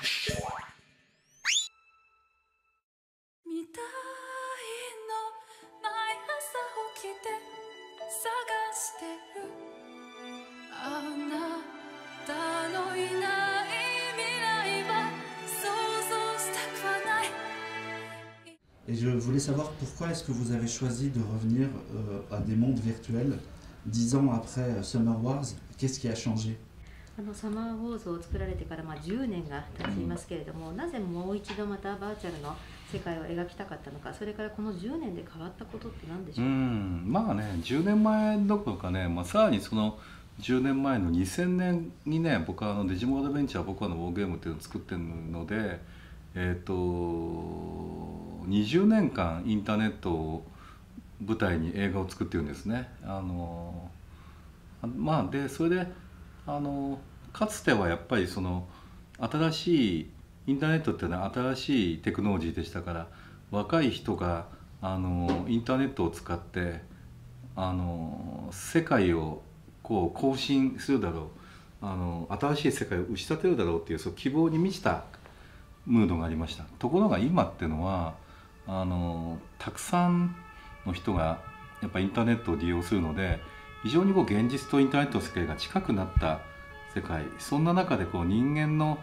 見たいの毎朝起きて探してるあなたのいない未来は想像したくはない。 Et je voulais savoir pourquoi est-ce que vous avez choisi de revenir à des mondes virtuels 10 ans après Summer Wars. Qu'est-ce qui a changé? サマーウォーズを作られてから10年が経ちますけれども、なぜもう一度またバーチャルの世界を描きたかったのか、それからこの10年で変わったことって何でしょうか。まあね、10年前どころかね、さらにその10年前の2000年にね、僕はデジモンアドベンチャー僕はのウォーゲームっていうのを作ってるので、20年間インターネットを舞台に映画を作ってるんですね。でそれでかつてはやっぱりその新しいインターネットっていうのは新しいテクノロジーでしたから、若い人がインターネットを使って世界をこう更新するだろう、新しい世界を打ち立てるだろうっていうそう希望に満ちたムードがありました。ところが今っていうのはたくさんの人がやっぱインターネットを利用するので、非常に現実とインターネットの世界が近くなった世界、そんな中で人間の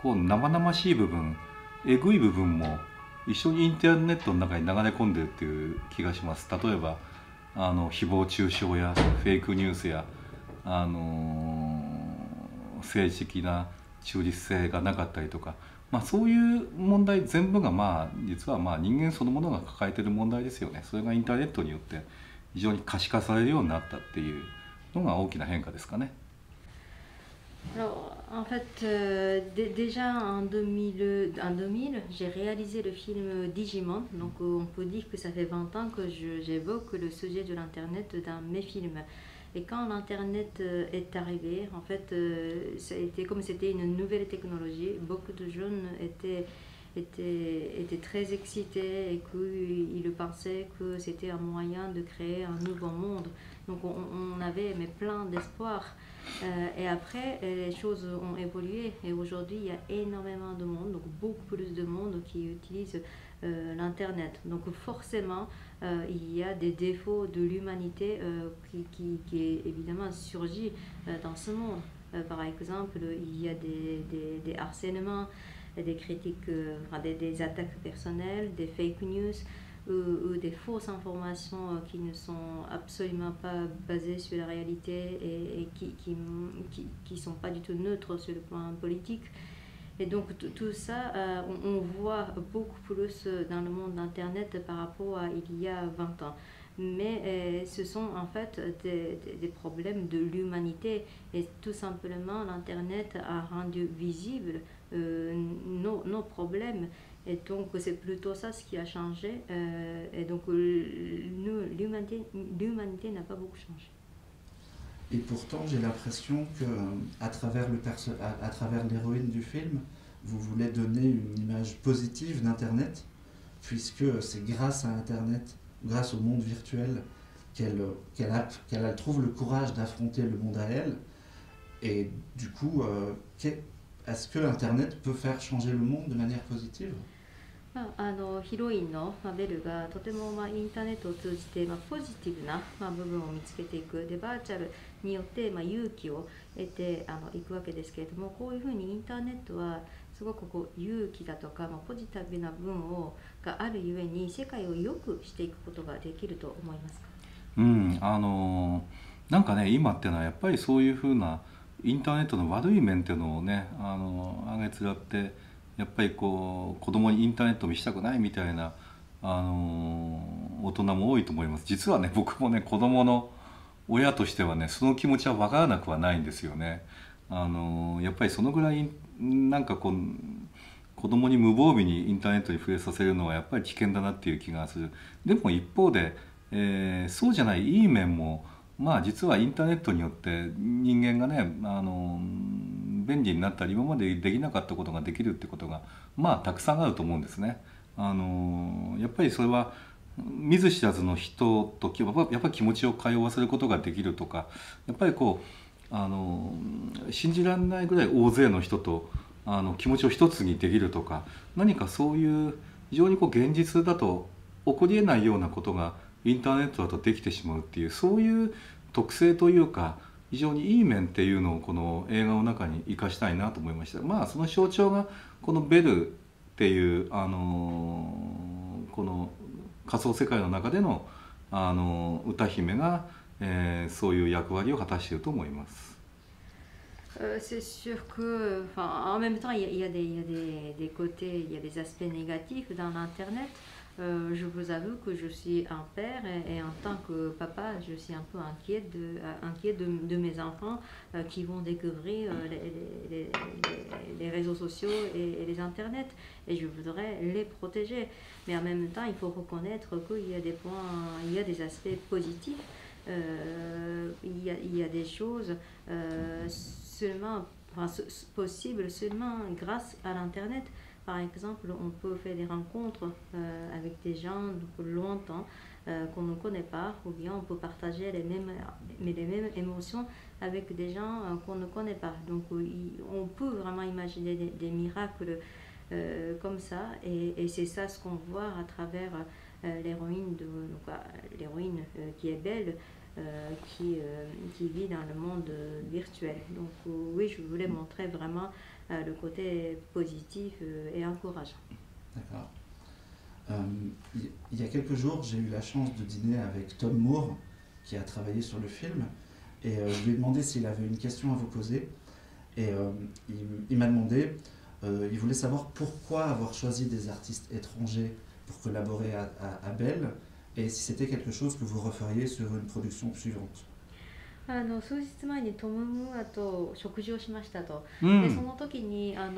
生々しい部分、えぐい部分も一緒にインターネットの中に流れ込んでるっていう気がします。例えば誹謗中傷やフェイクニュースや政治的な中立性がなかったりとか、そういう問題全部が実は人間そのものが抱えている問題ですよね。それがインターネットによって非常に可視化されるようになったっていうのが大きな変化ですかね。Alors, en fait, déjà en 2000, j'ai réalisé le film Digimon. Donc, on peut dire que ça fait 20 ans que j'évoque le sujet de l'Internet dans mes films. Et quand l'Internet est arrivé, en fait, ça a été, comme c'était une nouvelle technologie, beaucoup de jeunes étaient très excités et qu'ils pensaient que c'était un moyen de créer un nouveau monde. Donc on avait plein d'espoir. Et après, les choses ont évolué et aujourd'hui, il y a énormément de monde, donc beaucoup plus de monde qui utilise l'Internet. Donc forcément, il y a des défauts de l'humanité qui évidemment surgit dans ce monde. Par exemple, il y a des harcèlements, des critiques, des attaques personnelles, des fake news ou des fausses informations qui ne sont absolument pas basées sur la réalité et qui sont pas du tout neutres sur le plan politique. Et donc tout ça, on voit beaucoup plus dans le monde d'Internet par rapport à il y a 20 ans. Mais ce sont en fait des problèmes de l'humanité et tout simplement l'Internet a rendu visible nos problèmes. Et donc c'est plutôt ça ce qui a changé. Et donc l'humanité n'a pas beaucoup changé. Et pourtant, j'ai l'impression que à travers l'héroïne du film, vous voulez donner une image positive d'Internet, puisque c'est grâce à Internet, grâce au monde virtuel, qu'elle trouve le courage d'affronter le monde à elle. Et du coup, est-ce que Internet peut faire changer le monde de manière positive? ヒロインのベルがとてもインターネットを通じてポジティブな部分を見つけていくで、バーチャルによって勇気を得ていくわけですけれども、こういうふうにインターネットはすごく勇気だとかポジティブな部分があるゆえに世界を良くしていくことができると思いますか？なんかね、今っていうのはやっぱりそういうふうなインターネットの悪い面っていうのをねあげつらって、やっぱり子供にインターネットを見せたくないみたいな大人も多いと思います。実はね、僕もね子供の親としてはねその気持ちは分からなくはないんですよね。やっぱりそのぐらいなんか子供に無防備にインターネットに触れさせるのはやっぱり危険だなっていう気がする。でも一方で、そうじゃないいい面も実はインターネットによって人間がね便利になったり今までできなかったことができるってことがたくさんあると思うんですね。やっぱりそれは見ず知らずの人とやっぱり気持ちを通わせることができるとか、やっぱり信じられないぐらい大勢の人と気持ちを一つにできるとか、何かそういう非常に現実だと起こりえないようなことがインターネットだとできてしまうっていう、そういう特性というか非常にいい面っていうのをこの映画の中に生かしたいなと思いました。まあその象徴がこのベルっていうこの仮想世界の中での歌姫が、そういう役割を果たしていると思います。C'est sûr que, enfin, en même temps, des côtés, il y a des aspects négatifs dans l'Internet. Je vous avoue que je suis un père et en tant que papa, je suis un peu inquiète de mes enfants qui vont découvrir les réseaux sociaux et les Internets. Et je voudrais les protéger. Mais en même temps, il faut reconnaître qu'il y a des points, il y a des aspects positifs. Il y a des choses seulement, enfin, possibles seulement grâce à l'Internet. Par exemple, on peut faire des rencontres avec des gens lointains qu'on ne connaît pas, ou bien on peut partager les mêmes émotions avec des gens qu'on ne connaît pas. Donc on peut vraiment imaginer des miracles comme ça, et c'est ça ce qu'on voit à travers l'héroïne qui est belle. Qui vit dans le monde virtuel. Donc oui, je voulais montrer vraiment le côté positif et encourageant. D'accord. Il y a quelques jours, j'ai eu la chance de dîner avec Tom Moore, qui a travaillé sur le film, et je lui ai demandé s'il avait une question à vous poser. Et il m'a demandé, il voulait savoir pourquoi avoir choisi des artistes étrangers pour collaborer à Belle, et si c'était quelque chose que vous referiez sur une production suivante. 数日前にトム・ムーアと食事をしましたと、うんでその時にいろ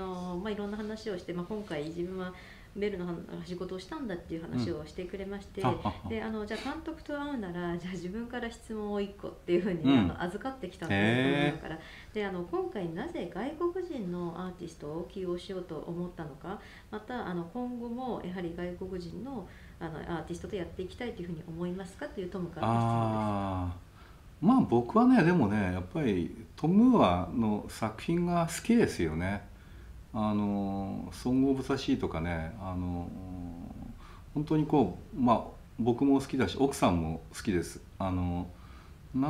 んな話をして、今回自分はベルの仕事をしたんだっていう話をしてくれまして、でじゃあ監督と会うならじゃあ自分から質問を1個っていうふうに、預かってきたんですから。で今回なぜ外国人のアーティストを起用しようと思ったのか、また今後もやはり外国人のアーティストとやっていきたいというふうに思いますかというトムからの質問です。まあ僕はね、でもね、やっぱりトム・ムーアの作品が好きですよね。ソング・オブ・ザ・シーとかね、本当にまあ僕も好きだし奥さんも好きです。なん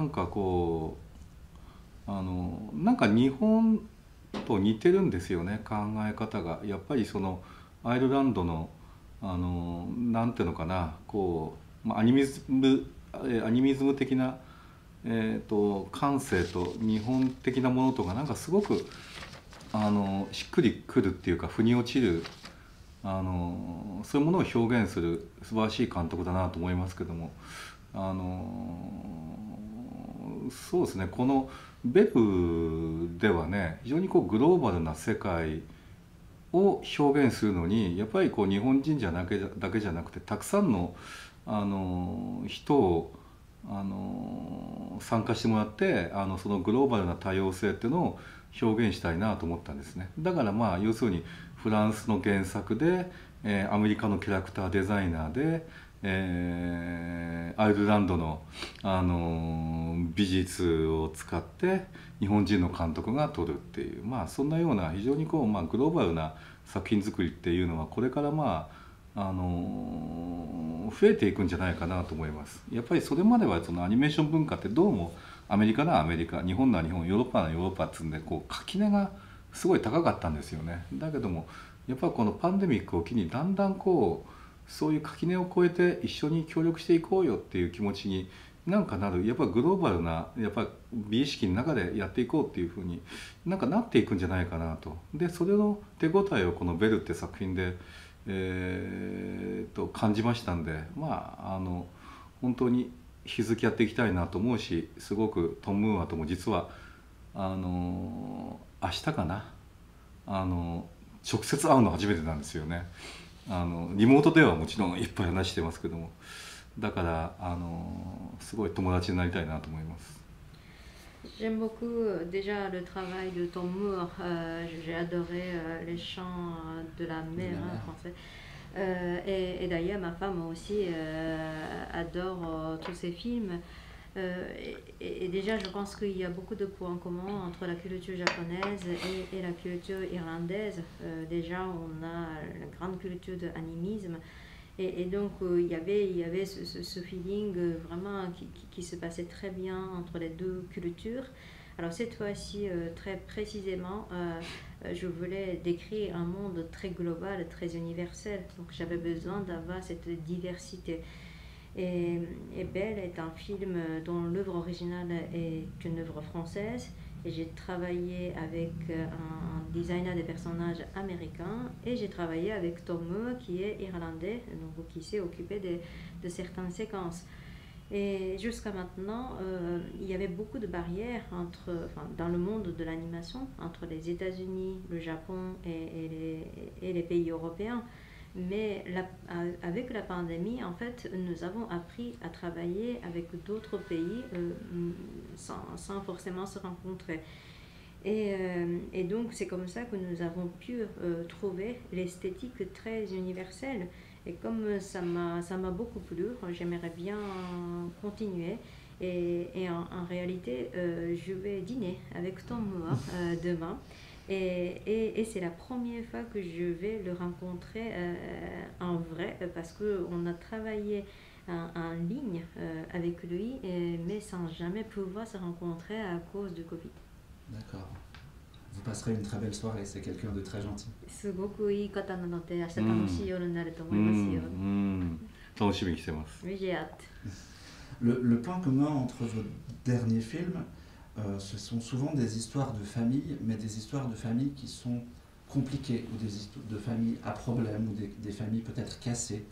かなんか日本と似てるんですよね、考え方が。やっぱりそのアイルランドのなんていうのかな、アニミズム的な感性と日本的なものとか、なんかすごくしっくりくるっていうか、腑に落ちるそういうものを表現する素晴らしい監督だなと思いますけども、そうですね、このベルではね、非常にグローバルな世界を表現するのに、やっぱり日本人だけじゃなくて、たくさんの人を参加してもらって、そのグローバルな多様性っていうのを表現したいなと思ったんですね。だからまあ要するにフランスの原作で、アメリカのキャラクターデザイナーで、アイルランドの、美術を使って日本人の監督が撮るっていう、まあそんなような非常にグローバルな作品作りっていうのは、これから増えていくんじゃないかなと思います。やっぱりそれまではそのアニメーション文化ってどうもアメリカならアメリカ、日本なら日本、ヨーロッパならヨーロッパっつうんで垣根がすごい高かったんですよね。だけどもやっぱりこのパンデミックを機にだんだんそういう垣根を越えて一緒に協力していこうよっていう気持ちになんかなる、やっぱりグローバルなやっぱり美意識の中でやっていこうっていうふうになんかなっていくんじゃないかなと。でそれの手応えをこの「ベル」って作品で感じましたんで、まあ本当に引き続きやっていきたいなと思うし、すごくトム・ムーアとも実は明日かな直接会うの初めてなんですよね。リモートではもちろんいっぱい話してますけども、だからすごい友達になりたいなと思います。J'aime beaucoup déjà le travail de Tom Moore. J'ai adoré les chants de la mer en français. Et d'ailleurs, ma femme aussi adore tous ces films. Et déjà, je pense qu'il y a beaucoup de points communs entre la culture japonaise et la culture irlandaise. Déjà, on a la grande culture de l'animisme. Et donc, il y avait ce feeling vraiment qui se passait très bien entre les deux cultures. Alors, cette fois-ci, très précisément, je voulais décrire un monde très global, très universel. Donc, j'avais besoin d'avoir cette diversité. Et Belle est un film dont l'œuvre originale est une œuvre française. Et j'ai travaillé avec un designer des personnages américain et j'ai travaillé avec Tom Moore qui est irlandais, donc qui s'est occupé de certaines séquences. Et jusqu'à maintenant, il y avait beaucoup de barrières dans le monde de l'animation entre les États-Unis, le Japon et les pays européens. Mais avec la pandémie, en fait, nous avons appris à travailler avec d'autres pays sans forcément se rencontrer. Et donc, c'est comme ça que nous avons pu trouver l'esthétique très universelle. Et comme ça m'a beaucoup plu, j'aimerais bien continuer. Et en réalité, je vais dîner avec Tom Moore demain. Et c'est la première fois que je vais le rencontrer en vrai parce qu'on a travaillé en ligne avec lui, mais sans jamais pouvoir se rencontrer à cause du Covid. D'accord. Vous passerez une très belle soirée, c'est quelqu'un de très gentil. すごくいい方なので、明日楽しい夜になると思いますよ。楽しみにしてます。J'ai hâte. Le point commun entre vos derniers films, ce sont souvent des histoires de famille, mais des histoires de famille qui sont compliquées, ou des histoires de famille à problème, ou des familles peut-être cassées.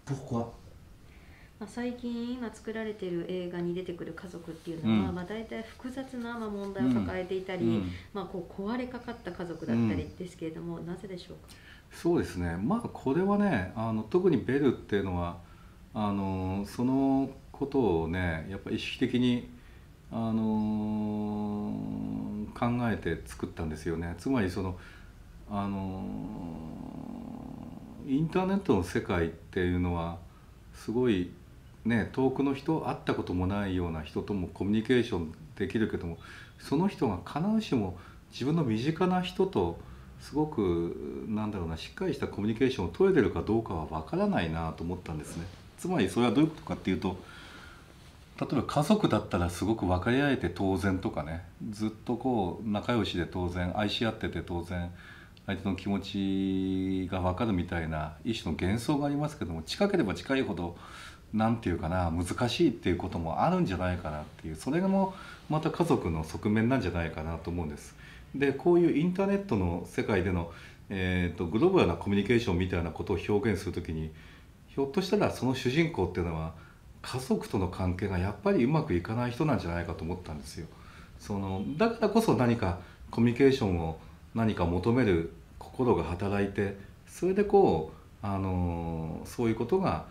Pourquoi? 最近今作られている映画に出てくる家族っていうのは、大体複雑な問題を抱えていたり、こう壊れかかった家族だったりですけれども、なぜでしょうか？そうですね、これはね、特にベルっていうのはそのことをね、やっぱり意識的に考えて作ったんですよね。つまりインターネットの世界っていうのはすごいね、遠くの人、会ったこともないような人ともコミュニケーションできるけども、その人が必ずしも自分の身近な人とすごくしっかりしたコミュニケーションを取れてるかどうかは分からないなと思ったんですね。つまりそれはどういうことかっていうと、例えば家族だったらすごく分かり合えて当然とかね、ずっとこう仲良しで当然、愛し合ってて当然、相手の気持ちが分かるみたいな一種の幻想がありますけども、近ければ近いほどなんていうかな、難しいっていうこともあるんじゃないかなっていう、それもまた家族の側面なんじゃないかなと思うんです。でこういうインターネットの世界での、グローバルなコミュニケーションみたいなことを表現するときに、ひょっとしたらその主人公っていうのは家族との関係がやっぱりうまくいかない人なんじゃないかと思ったんですよ。だからこそ何かコミュニケーションを何か求める心が働いて、それでこうそういうことが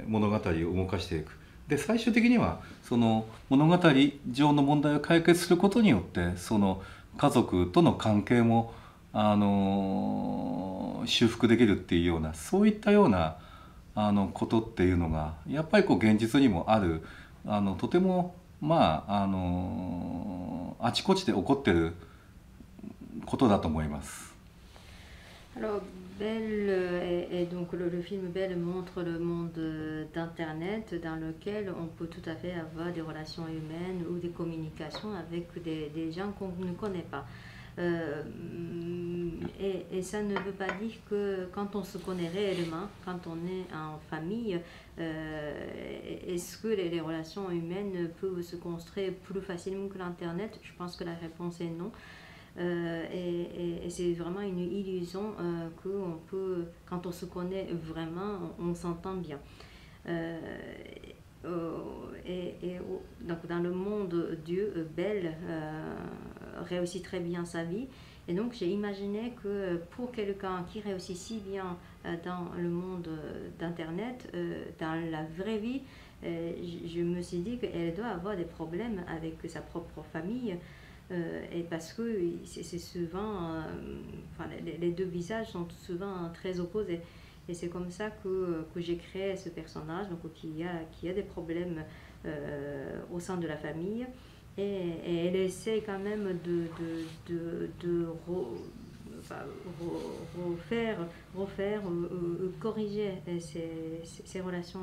物語を動かしていく。で最終的にはその物語上の問題を解決することによって、その家族との関係も修復できるっていうような、そういったようなことっていうのがやっぱりこう現実にもある、とてもあちこちで起こってることだと思います。Alors, Belle, et donc le film Belle montre le monde d'Internet dans lequel on peut tout à fait avoir des relations humaines ou des communications avec des gens qu'on ne connaît pas. Et ça ne veut pas dire que quand on se connaît réellement, quand on est en famille, est-ce que les relations humaines peuvent se construire plus facilement que l'Internet? Je pense que la réponse est non. Et c'est vraiment une illusion qu'on peut, quand on se connaît vraiment, on s'entend bien. Donc dans le monde Dieu, Belle réussit très bien sa vie. Et donc j'ai imaginé que pour quelqu'un qui réussit si bien dans le monde d'Internet, dans la vraie vie, je me suis dit qu'elle doit avoir des problèmes avec sa propre famille. Et parce que c'est souvent, les deux visages sont souvent très opposés. Et c'est comme ça que j'ai créé ce personnage, donc qui a des problèmes au sein de la famille. Et elle essaie quand même enfin, refaire, corriger ses relations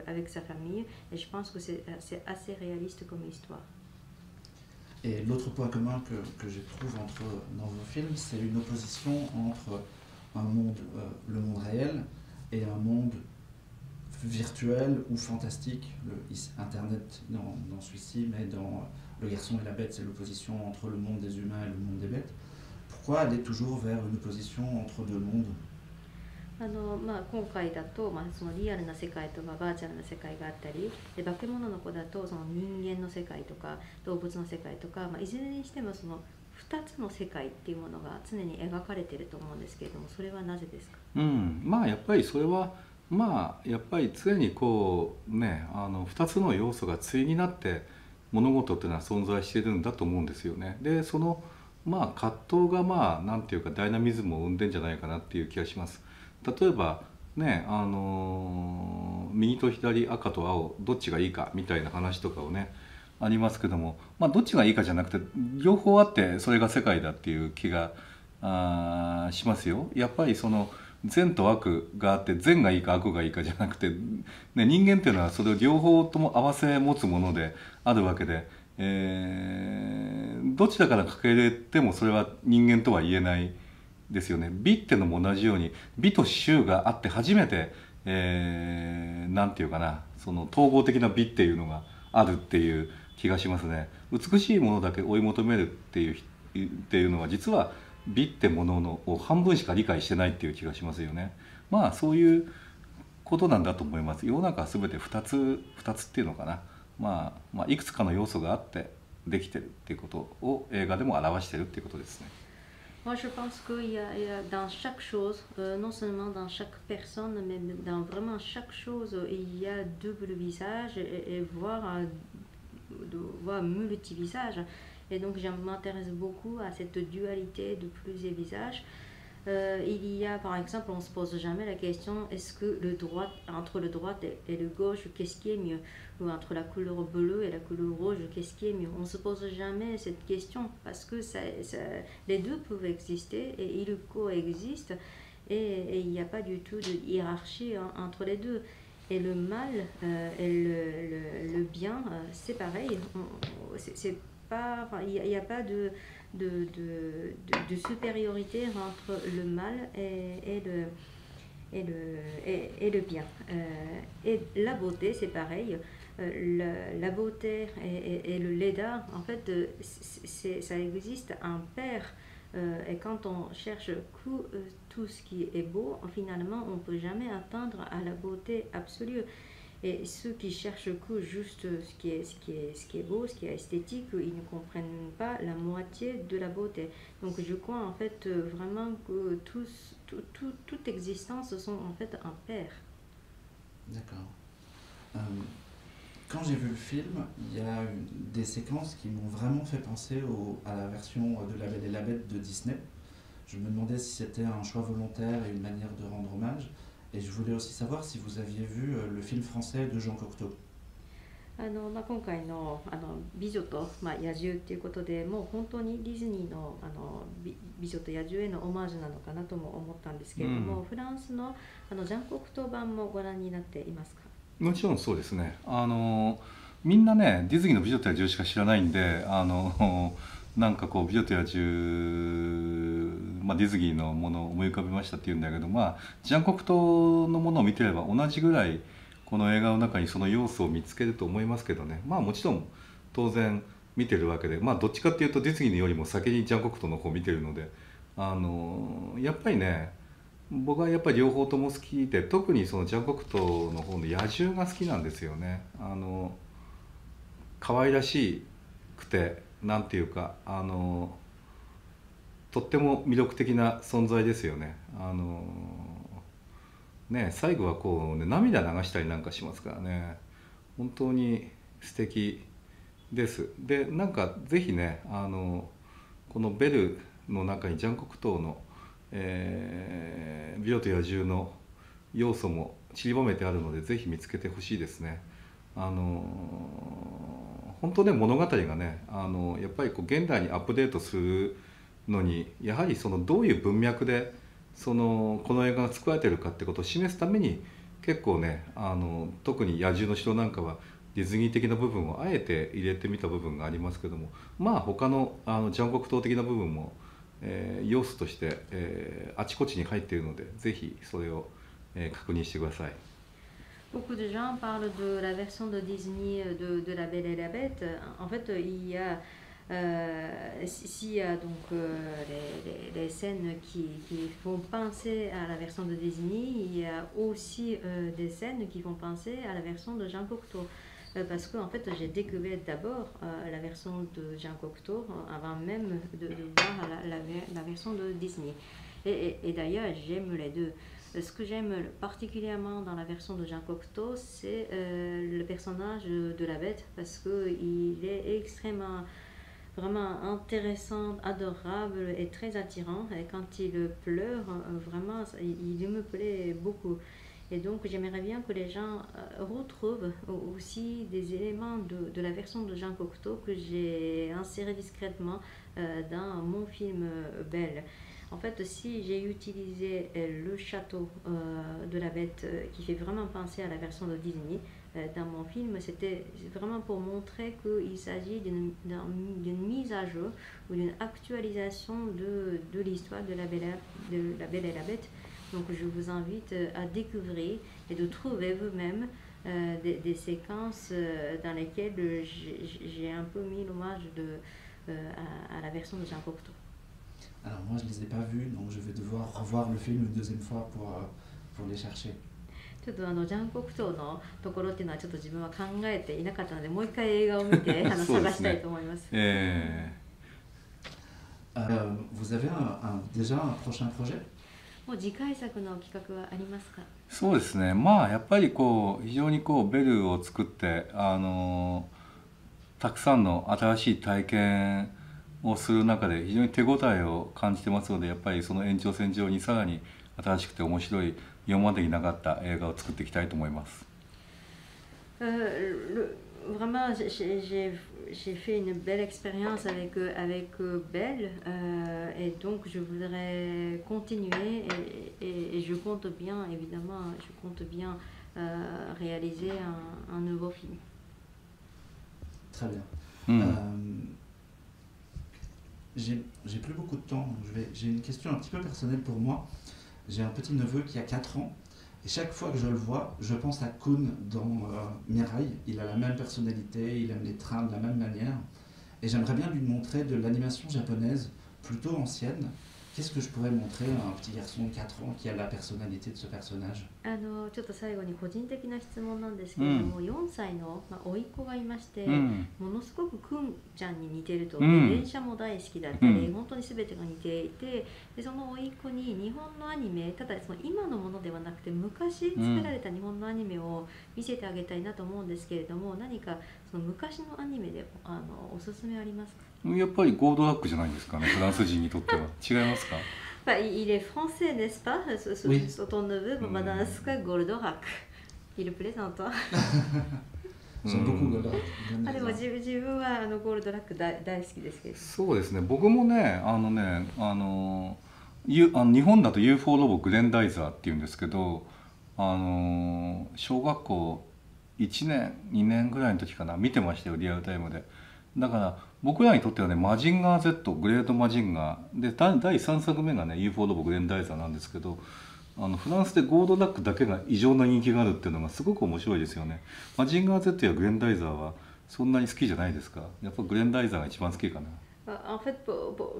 avec sa famille. Et je pense que c'est assez réaliste comme histoire. Et l'autre point commun que je trouve dans vos films, c'est une opposition entre un monde, le monde réel, et un monde virtuel ou fantastique. Internet dans celui-ci, mais dans Le Garçon et la Bête, c'est l'opposition entre le monde des humains et le monde des bêtes. Pourquoi aller toujours vers une opposition entre deux mondes? 今回だと、そのリアルな世界とバーチャルな世界があったりで、化け物の子だとその人間の世界とか動物の世界とか、いずれにしてもその2つの世界っていうものが常に描かれていると思うんですけれども、それはなぜですか？やっぱりそれはやっぱり常にこうね、2つの要素が対になって物事っていうのは存在しているんだと思うんですよね。でその葛藤がなんていうかダイナミズムを生んでんじゃないかなっていう気がします。例えばね、右と左、赤と青どっちがいいかみたいな話とかをねありますけども、どっちがいいかじゃなくて両方あってそれが世界だっていう気がしますよ。やっぱりその善と悪があって善がいいか悪がいいかじゃなくて、人間っていうのはそれを両方とも合わせ持つものであるわけで、どちらからかけてもそれは人間とは言えないですよね。美っていうのも同じように美と醜があって初めて、なんていうかな、その統合的な美っていうのがあるっていう気がしますね。美しいものだけ追い求めるっていうのは実は美ってものを半分しか理解してないっていう気がしますよね。そういうことなんだと思います。世の中は全て2つっていうのかな、いくつかの要素があってできてるっていうことを映画でも表してるっていうことですね。Moi, je pense qu'il y a dans chaque chose, non seulement dans chaque personne, mais dans vraiment chaque chose, il y a double visage et voire multivisage. Et donc, je m'intéresse beaucoup à cette dualité de plusieurs visages. Il y a, par exemple, on ne se pose jamais la question, est-ce que entre le droit et le gauche, qu'est-ce qui est mieux? Ou entre la couleur bleue et la couleur rouge, qu'est-ce qui est mieux? On ne se pose jamais cette question parce que les deux peuvent exister et ils coexistent et il n'y a pas du tout de hiérarchie entre les deux. Et le mal et le bien, c'est pareil. Il n'y a pas de supériorité entre le mal et le bien. Et la beauté, c'est pareil. La beauté et le laidard, en fait, ça existe un pair. Et quand on cherche tout ce qui est beau, finalement, on ne peut jamais atteindre à la beauté absolue. Et ceux qui cherchent juste ce qui est beau, ce qui est esthétique, ils ne comprennent pas la moitié de la beauté. Donc je crois en fait vraiment que toute existence sont en fait un pair. D'accord. Quand j'ai vu le film, il y a des séquences qui m'ont vraiment fait penser à la version de La Belle et la Bête de Disney. Je me demandais si c'était un choix volontaire et une manière de rendre hommage. Et je voulais aussi savoir si vous aviez vu le film français de Jean Cocteau. 今回の美女と野獣っていうことでもう本当にディズニーの美女と野獣へのオマージュなのかなとも思ったんですけれども、フランスのジャン・コクトー版もご覧になっていますか？もちろんそうですね。みんなねディズニーの美女と野獣しか知らないんで、なんかこう美女と野獣、ディズニーのものを思い浮かべましたって言うんだけど、ジャン・コクトーのものを見てれば同じぐらいこの映画の中にその要素を見つけると思いますけどね。もちろん当然見てるわけで、どっちかっていうとディズニーよりも先にジャン・コクトーの方を見てるので、やっぱりね僕はやっぱり両方とも好きで、特にそのジャン・コクトーの方の野獣が好きなんですよね。可愛らしくてなんていうかとっても魅力的な存在ですよね。最後はこう、涙流したりなんかしますからね。本当に素敵です。でなんかぜひねこのベルの中にジャン・コクトーの、美女と野獣の要素も散りばめてあるので、ぜひ見つけてほしいですね。本当ね、物語がね、やっぱりこう現代にアップデートするのに、やはりそのどういう文脈でこの映画が作られているかってことを示すために、結構ね、特に野獣の城なんかはディズニー的な部分をあえて入れてみた部分がありますけども、まあ他のジャンコク島的な部分も、要素として、あちこちに入っているので、ぜひそれを、確認してください。Beaucoup de gens parlent de la version de Disney de La Belle et la Bête. En fait, il y a, s'il y a donc les scènes qui font penser à la version de Disney, il y a aussi des scènes qui font penser à la version de Jean Cocteau. Parce que en fait, j'ai découvert d'abord la version de Jean Cocteau avant même de voir la version de Disney. Et d'ailleurs, j'aime les deux. Ce que j'aime particulièrement dans la version de Jean Cocteau, c'est le personnage de la bête, parce qu'il est extrêmement, vraiment intéressant, adorable et très attirant. Et quand il pleure, vraiment, il me plaît beaucoup. Et donc, j'aimerais bien que les gens retrouvent aussi des éléments de la version de Jean Cocteau que j'ai inséré discrètement dans mon film Belle. En fait, si j'ai utilisé le château de la bête qui fait vraiment penser à la version de Disney dans mon film, c'était vraiment pour montrer qu'il s'agit d'une mise à jour ou d'une actualisation de l'histoire de la Belle et la Bête. Donc je vous invite à découvrir et de trouver vous-même des séquences dans lesquelles j'ai un peu mis l'hommage à la version de Jean Cocteau. Alors moi je ne les ai pas vus, donc je vais devoir revoir le film une deuxième fois pour les chercher. ちょっとジャンコクトーのところっていうのはちょっと自分は考えていなかったので、もう一回映画を見て探したいと思います。Vous avez déjà un prochain projet? もう次回作の企画はありますか？そうですね。まあやっぱりこう非常にこうベルを作ってたくさんの新しい体験をする中で非常に手応えを感じてますので、やっぱりその延長線上にさらに新しくて面白い今までになかった映画を作っていきたいと思います。Vraiment, j'ai fait une belle expérience avec Belle et donc je voudrais continuer et je compte bien, évidemment, je compte bien réaliser un nouveau film. Très bien. J'ai plus beaucoup de temps, j'ai une question un petit peu personnelle pour moi. J'ai un petit neveu qui a 4 ans. Et chaque fois que je le vois, je pense à Kun dans Mirai. Il a la même personnalité, il aime les trains de la même manière. Et j'aimerais bien lui montrer de l'animation japonaise plutôt ancienne. Qu'est-ce que je pourrais montrer à un petit garçon de 4 ans qui a la personnalité de ce personnage? ちょっと最後に個人的な質問なんですけれども、4歳の甥っ子がいまして、ものすごくくんちゃんに似てると、電車も大好きだったり、本当に全てが似ていて、でその甥っ子に日本のアニメ、ただその今のものではなくて昔作られた日本のアニメを見せてあげたいなと思うんですけれども、何かその昔のアニメでおすすめありますか？やっぱりゴールドラックじゃないですかね、フランス人にとっては。違いますか？Il est français, n'est-ce pas? Ton neveu, Madagascar Goldorak. Il plaisante. J'aime beaucoup Goldorak. でも自分はゴールドラック大好きですけど。そうですね。僕もね、日本だと UFO ロボグレンダイザーっていうんですけど、小学校1年2年ぐらいの時かな、見てましたよ、リアルタイムで。だから僕らにとってはね、マジンガー Z、グレートマジンガーで、第3作目がね UFO ロボグレンダイザーなんですけど、フランスでゴールドラックだけが異常な人気があるっていうのがすごく面白いですよね。マジンガー Z やグレンダイザーはそんなに好きじゃないですか？やっぱグレンダイザーが一番好きかな。En fait,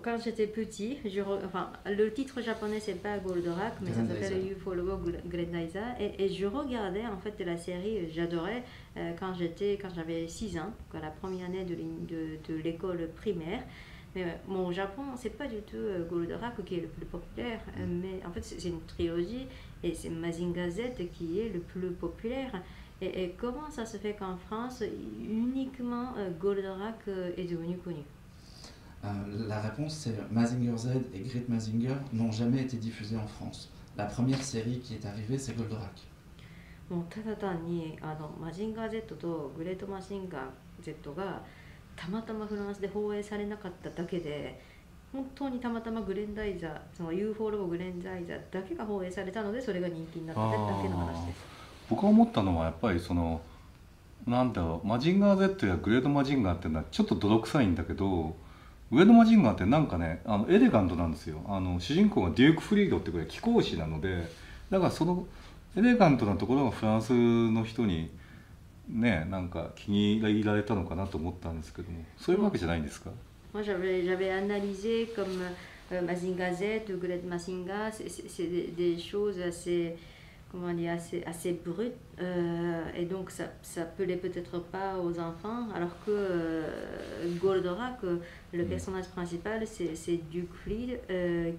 quand j'étais petit, le titre japonais c'est pas Goldorak, mais ça s'appelle UFO Lobo Grendaisa, et je regardais en fait la série, j'adorais quand j'avais 6 ans, la première année de l'école primaire. Mais au Japon, c'est pas du tout Goldorak qui est le plus populaire, mais en fait c'est une trilogie et c'est Mazinger Z qui est le plus populaire. Et comment ça se fait qu'en France, uniquement Goldorak est devenu connu? La réponse c'est Mazinger Z et Great Mazinger n'ont jamais été diffusés en France. la première série qui est arrivée, c'est Goldorak. もうただ単にマジンガー Z とグレートマジンガー Z がたまたまフランスで放映されなかっただけで、本当にたまたまグレンダイザー、その UFO ロボグレンダイザーだけが放映されたので、それが人気になっただけの話です。僕が思ったのはやっぱりそのなんだろう、マジンガー Z やグレートマジンガーっていうのはちょっと泥臭いんだけど、グレートマジンガーってなんかねエレガントなんですよ。主人公がデューク・フリードってこれ貴公子なので、だからそのエレガントなところがフランスの人にね、なんか気に入られたのかなと思ったんですけども、そういうわけじゃないんですか？ Moi, j'avais analysé comme Mazinger Z, Guled Mazinger, c'est des choses assez, comment dire, assez brutes, et donc ça plaît peut-être pas aux enfants, alors que Goldorak, le personnage principal, c'est Duke Fleet,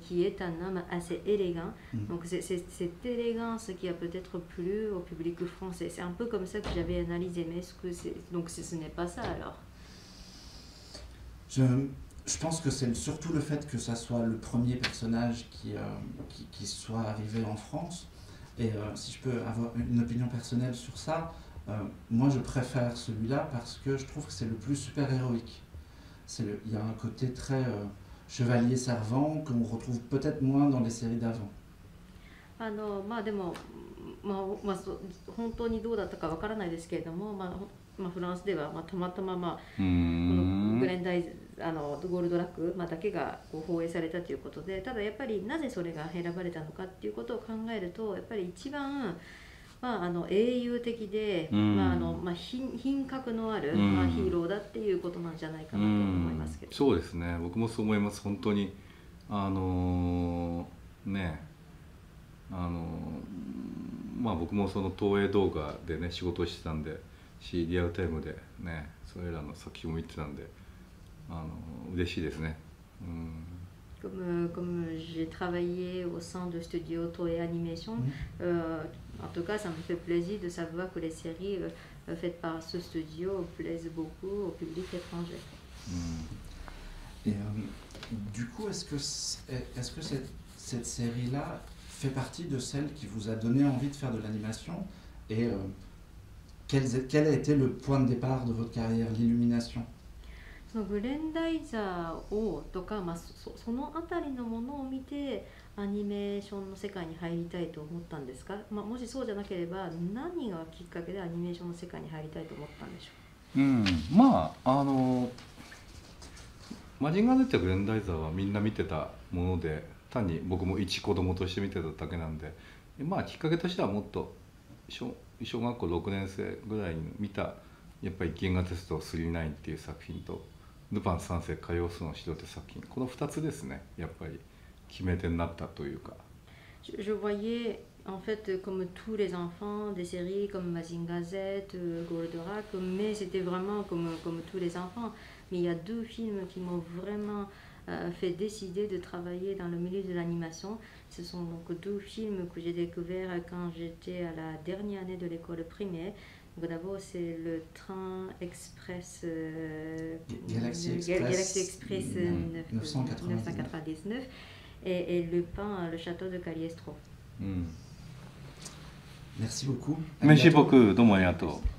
qui est un homme assez élégant. Donc c'est cette élégance qui a peut-être plu au public français. C'est un peu comme ça que j'avais analysé, mais donc ce n'est pas ça alors. Je pense que c'est surtout le fait que ça soit le premier personnage qui soit arrivé en France. Et si je peux avoir une opinion personnelle sur ça, moi je préfère celui-là parce que je trouve que c'est le plus super-héroïque. Il y a un côté très chevalier servant qu'on retrouve peut-être moins dans les séries d'avant. でも、本当にどうだったかわからないですけれども、フランスでは、たまたま、このグレンダイゴールドラック、だけが放映されたということで、ただやっぱりなぜそれが選ばれたのかっていうことを考えると、やっぱり一番、英雄的で、品格のある、ヒーローだっていうことなんじゃないかなと思いますけど。そうですね、僕もそう思います。本当に僕もその東映動画でね仕事をしてたんでし、リアルタイムでねそれらの作品を見てたんで嬉しいですね。Comme j'ai travaillé au sein de studio Toei Animation, en tout cas ça me fait plaisir de savoir que les séries faites par ce studio plaisent beaucoup au public étranger. Et du coup, est-ce que cette série-là fait partie de celle qui vous a donné envie de faire de l'animation, et quel a été le point de départ de votre carrière, l'illumination? そのグレンダイザーをとか、そのあたりのものを見てアニメーションの世界に入りたいと思ったんですか？もしそうじゃなければ何がきっかけでアニメーションの世界に入りたいと思ったんでしょう？マジンガー Z やグレンダイザーはみんな見てたもので、単に僕も一子供として見てただけなんで、きっかけとしてはもっと小学校6年生ぐらいに見たやっぱり銀河鉄道999っていう作品とルパン三世歌謡巣の城って作品、この2つですね、やっぱり決め手になったというか。Je voyais en fait comme tous les enfants des séries comme Mazinger Z, Goldorak, mais c'était vraiment comme tous les enfants. Mais il y a deux films qui m'ont vraiment fait décider de travailler dans le milieu de l'animation. Ce sont donc deux films que j'ai découverts quand j'étais à la dernière année de l'école primaire. D'abord, c'est le train express Galaxy Express 999 et Lupin, le château de Cagliostro. Merci beaucoup. Merci beaucoup, どうもありがとう。